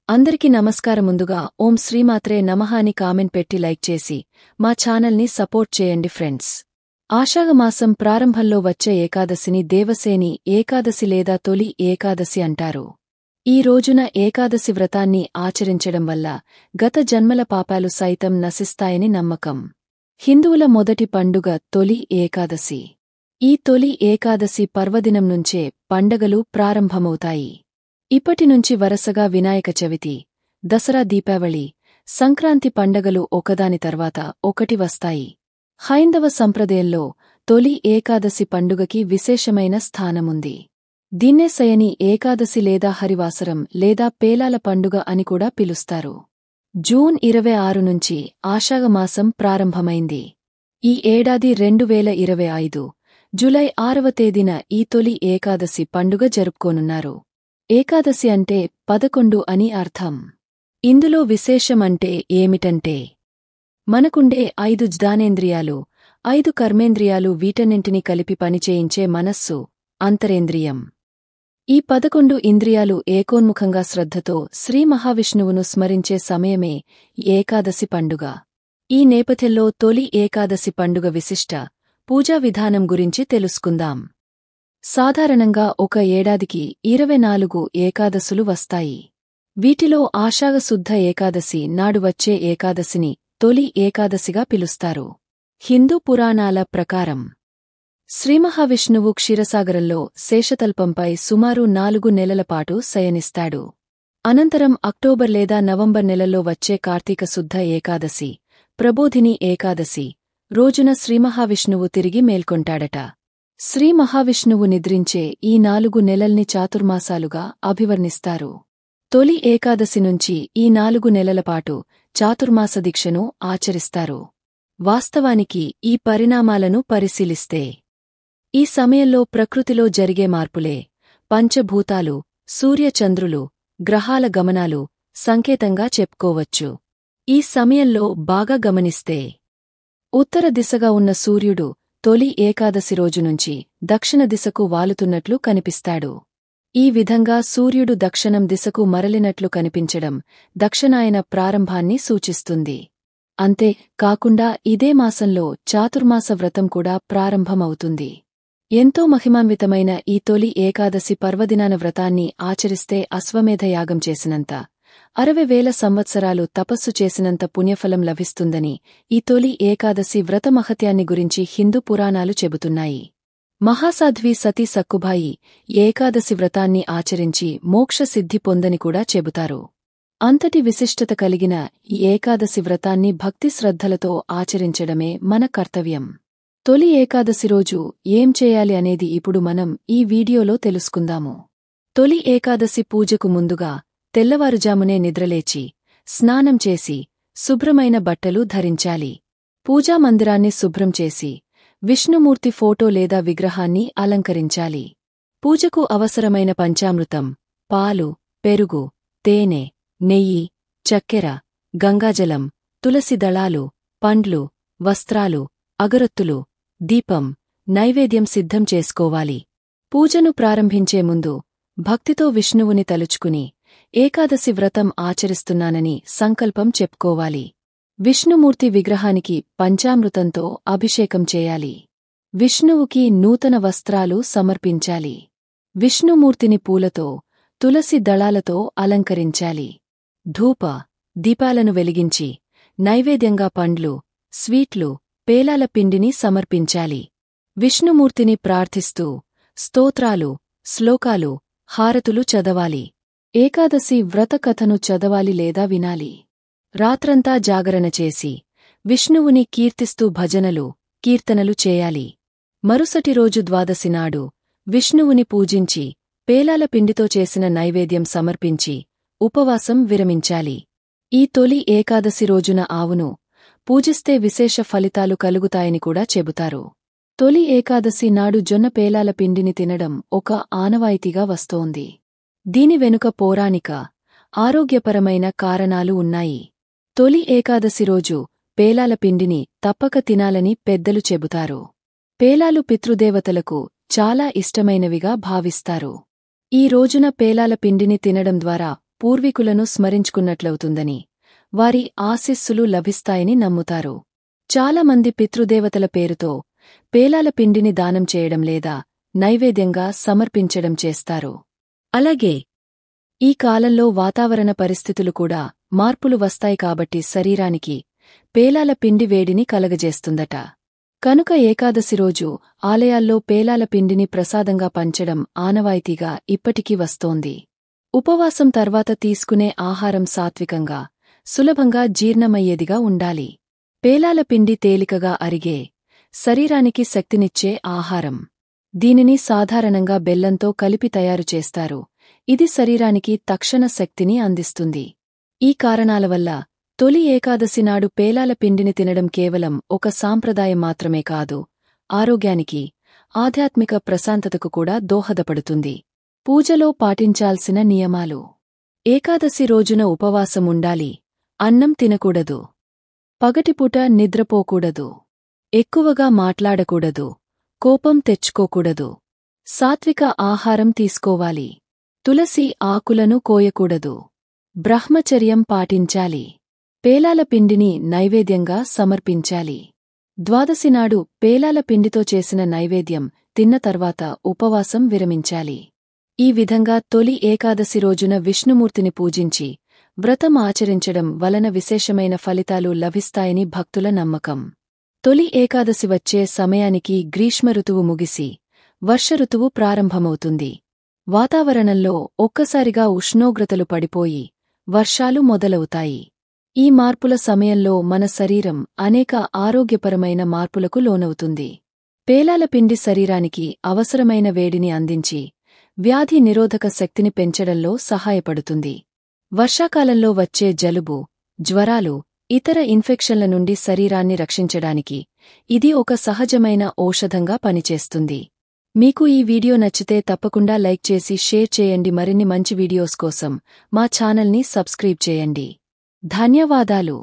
అందరికీ నమస్కారం. ముందుగా ఓం శ్రీమాత్రే నమః అని కామెంట్ పెట్టి లైక్ చేసి మా ఛానల్ని సపోర్ట్ చేయండి ఫ్రెండ్స్. ఆషాఢమాసం ప్రారంభంలో వచ్చే ఏకాదశిని దేవసేని ఏకాదశి లేదా తొలి ఏకాదశి అంటారు. ఈ రోజున ఏకాదశి వ్రతాన్ని ఆచరించడం వల్ల గత జన్మల పాపాలు సైతం నశిస్తాయని నమ్మకం. హిందువుల మొదటి పండుగ తొలి ఏకాదశి. ఈ తొలి ఏకాదశి పర్వదినం నుంచే పండగలు ప్రారంభమవుతాయి. ఇప్పటినుంచి వరసగా వినాయక చవితి, దసరా, దీపావళి, సంక్రాంతి పండగలు ఒకదాని తర్వాత ఒకటి వస్తాయి. హైందవ సంప్రదాయంలో తొలి ఏకాదశి పండుగకి విశేషమైన స్థానముంది. దీన్నే శయని ఏకాదశి లేదా హరివాసరం లేదా పేలాల పండుగ అని కూడా పిలుస్తారు. జూన్ 26 నుంచి ఆషాఢమాసం ప్రారంభమైంది. ఈ ఏడాది 2025 జూలై 6వ తేదీన ఈ తొలి ఏకాదశి పండుగ జరుపుకోనున్నారు. ఏకాదశి అంటే 11 అని అర్థం. ఇందులో విశేషమంటే ఏమిటంటే మనకుండే 5 జ్ఞానేంద్రియాలు, 5 కర్మేంద్రియాలు, వీటన్నింటినీ కలిపి పనిచేయించే మనస్సు, అంతరేంద్రియం. ఈ 11 ఇంద్రియాలు ఏకోన్ముఖంగా శ్రద్ధతో శ్రీ మహావిష్ణువును స్మరించే సమయమే ఏకాదశి పండుగ. ఈ నేపథ్యంలో తొలి ఏకాదశి పండుగ విశిష్ట పూజా విధానం గురించి తెలుసుకుందాం. సాధారణంగా ఒక ఏడాదికి 24 ఏకాదశులు వస్తాయి. వీటిలో ఆషాఢశుద్ధ ఏకాదశి నాడు వచ్చే ఏకాదశిని తొలి ఏకాదశిగా పిలుస్తారు. హిందూ పురాణాల ప్రకారం శ్రీమహావిష్ణువు క్షీరసాగరంలో శేషతల్పంపై సుమారు 4 నెలల పాటు శయనిస్తాడు. అనంతరం అక్టోబర్ లేదా నవంబర్ నెలల్లో వచ్చే కార్తీక శుద్ధ ఏకాదశి, ప్రబోధిని ఏకాదశి రోజున శ్రీమహావిష్ణువు తిరిగి మేల్కొంటాడట. శ్రీ మహావిష్ణువు నిద్రించే ఈ 4 నెలల్ని చాతుర్మాసాలుగా అభివర్ణిస్తారు. తొలి ఏకాదశి నుంచి ఈ 4 నెలలపాటు చాతుర్మాస దీక్షను ఆచరిస్తారు. వాస్తవానికి ఈ పరిణామాలను పరిశీలిస్తే ఈ సమయంలో ప్రకృతిలో జరిగే మార్పులే పంచభూతాలు, సూర్యచంద్రులు, గ్రహాల గమనాలు సంకేతంగా చెప్పుకోవచ్చు. ఈ సమయంలో బాగా గమనిస్తే ఉత్తర దిశగా ఉన్న సూర్యుడు తొలి ఏకాదశి రోజు నుంచి దక్షిణ దిశకు వాలుతున్నట్లు కనిపిస్తాడు. ఈ విధంగా సూర్యుడు దక్షిణం దిశకు మరలినట్లు కనిపించడం దక్షిణాయన ప్రారంభాన్ని సూచిస్తుంది. అంతే కాకుండా ఇదే మాసంలో చాతుర్మాస వ్రతం కూడా ప్రారంభమవుతుంది. ఎంతో మహిమాన్వితమైన ఈ తొలి ఏకాదశి పర్వదినాన వ్రతాన్ని ఆచరిస్తే అశ్వమేధ యాగం చేసినంత, 60,000 సంవత్సరాలు తపస్సు చేసినంత పుణ్యఫలం లభిస్తుందని ఈ తొలి ఏకాదశి వ్రత మహత్యాన్ని గురించి హిందూ పురాణాలు చెబుతున్నాయి. మహాసాధ్వి సతీ సక్కుబాయి ఏకాదశి వ్రతాన్ని ఆచరించి మోక్ష సిద్ధి పొందని కూడా చెబుతారు. అంతటి విశిష్టత కలిగిన ఈ ఏకాదశి వ్రతాన్ని భక్తి శ్రద్ధలతో ఆచరించడమే మన కర్తవ్యం. తొలి ఏకాదశి రోజు ఏం చేయాలి అనేది ఇప్పుడు మనం ఈ వీడియోలో తెలుసుకుందాము. తొలి ఏకాదశి పూజకు ముందుగా తెల్లవారుజామునే నిద్రలేచి స్నానం చేసి శుభ్రమైన బట్టలు ధరించాలి. పూజామందిరాన్ని శుభ్రం చేసి విష్ణుమూర్తి ఫోటో లేదా విగ్రహాన్ని అలంకరించాలి. పూజకు అవసరమైన పంచామృతం, పాలు, పెరుగు, తేనె, నెయ్యి, చక్కెర, గంగాజలం, తులసి దళాలు, పండ్లు, వస్త్రాలు, అగరొత్తులు, దీపం, నైవేద్యం సిద్ధం చేసుకోవాలి. పూజను ప్రారంభించే ముందు భక్తితో విష్ణువుని తలుచుకుని ఏకాదశి వ్రతం ఆచరిస్తున్నానని సంకల్పం చెప్పుకోవాలి. విష్ణుమూర్తి విగ్రహానికి పంచామృతంతో అభిషేకం చేయాలి. విష్ణువుకి నూతన వస్త్రాలు సమర్పించాలి. విష్ణుమూర్తిని పూలతో, తులసి దళాలతో అలంకరించాలి. ధూప, దీపాలను వెలిగించి నైవేద్యంగా పండ్లు, స్వీట్లు, పేలాల పిండిని సమర్పించాలి. విష్ణుమూర్తిని ప్రార్థిస్తూ స్తోత్రాలు, శ్లోకాలు, హారతులు చదవాలి. ఏకాదశి వ్రత కథను చదవాలి లేదా వినాలి. రాత్రంతా జాగరణ చేసి విష్ణువుని కీర్తిస్తూ భజనలు, కీర్తనలు చేయాలి. మరుసటి రోజు ద్వాదశి నాడు విష్ణువుని పూజించి పేలాల పిండితో చేసిన నైవేద్యం సమర్పించి ఉపవాసం విరమించాలి. ఈ తొలి ఏకాదశి రోజున ఆవును పూజిస్తే విశేష ఫలితాలు కలుగుతాయని కూడా చెబుతారు. తొలి ఏకాదశి నాడు జొన్న పేలాల పిండిని తినడం ఒక ఆనవాయితీగా వస్తోంది. దీని వెనుక పౌరాణిక, ఆరోగ్యపరమైన కారణాలు ఉన్నాయి. తొలి ఏకాదశి రోజు పేలాల పిండిని తప్పక తినాలని పెద్దలు చెబుతారు. పేలాలు పితృదేవతలకు చాలా ఇష్టమైనవిగా భావిస్తారు. ఈ రోజున పేలాల పిండిని తినడం ద్వారా పూర్వీకులను స్మరించుకున్నట్లవుతుందని, వారి ఆశీస్సులు లభిస్తాయని నమ్ముతారు. చాలామంది పితృదేవతల పేరుతో పేలాల పిండిని దానం చేయడం లేదా నైవేద్యంగా సమర్పించడం చేస్తారు. అలాగే ఈ కాలంలో వాతావరణ పరిస్థితులు కూడా మార్పులు వస్తాయి కాబట్టి శరీరానికి పేలాల పిండి వేడిని కలగజేస్తుందట. కనుక ఏకాదశి రోజు ఆలయాల్లో పేలాల పిండిని ప్రసాదంగా పంచడం ఆనవాయితీగా ఇప్పటికీ వస్తోంది. ఉపవాసం తర్వాత తీసుకునే ఆహారం సాత్వికంగా, సులభంగా జీర్ణమయ్యేదిగా ఉండాలి. పేలాల పిండి తేలికగా అరిగే, శరీరానికి శక్తినిచ్చే ఆహారం. దీనిని సాధారణంగా బెల్లంతో కలిపి తయారు చేస్తారు. ఇది శరీరానికి తక్షణ శక్తిని అందిస్తుంది. ఈ కారణాల వల్ల తొలి ఏకాదశి నాడు పేలాల పిండిని తినడం కేవలం ఒక సాంప్రదాయం మాత్రమే కాదు, ఆరోగ్యానికి, ఆధ్యాత్మిక ప్రశాంతతకు కూడా దోహదపడుతుంది. పూజలో పాటించాల్సిన నియమాలు. ఏకాదశి రోజున ఉపవాసం ఉండాలి. అన్నం తినకూడదు. పగటిపూట నిద్రపోకూడదు. ఎక్కువగా మాట్లాడకూడదు. కోపం తెచ్చుకోకూడదు. సాత్విక ఆహారం తీసుకోవాలి. తులసి ఆకులను కోయకూడదు. బ్రహ్మచర్యం పాటించాలి. పేలాల పిండిని నైవేద్యంగా సమర్పించాలి. ద్వాదశి నాడు పేలాల పిండితో చేసిన నైవేద్యం తిన్న తర్వాత ఉపవాసం విరమించాలి. ఈ విధంగా తొలి ఏకాదశి రోజున విష్ణుమూర్తిని పూజించి వ్రతం ఆచరించడం వలన విశేషమైన ఫలితాలు లభిస్తాయని భక్తుల నమ్మకం. తొలి ఏకాదశి వచ్చే సమయానికి గ్రీష్మ ఋతువు ముగిసి వర్ష ఋతువు ప్రారంభమవుతుంది. వాతావరణంలో ఒక్కసారిగా ఉష్ణోగ్రతలు పడిపోయి వర్షాలు మొదలవుతాయి. ఈ మార్పుల సమయంలో మన శరీరం అనేక ఆరోగ్యపరమైన మార్పులకు లోనవుతుంది. పేలాల పిండి శరీరానికి అవసరమైన వేడిని అందించి వ్యాధి నిరోధక శక్తిని పెంచడంలో సహాయపడుతుంది. వర్షాకాలంలో వచ్చే జలుబు, జ్వరాలు, ఇతర ఇన్ఫెక్షన్ల నుండి శరీరాన్ని రక్షించడానికి ఇది ఒక సహజమైన ఔషధంగా పనిచేస్తుంది. మీకు ఈ వీడియో నచ్చితే తప్పకుండా లైక్ చేసి షేర్ చేయండి. మరిన్ని మంచి వీడియోస్ కోసం మా ఛానల్ని సబ్స్క్రైబ్ చేయండి. ధన్యవాదాలు.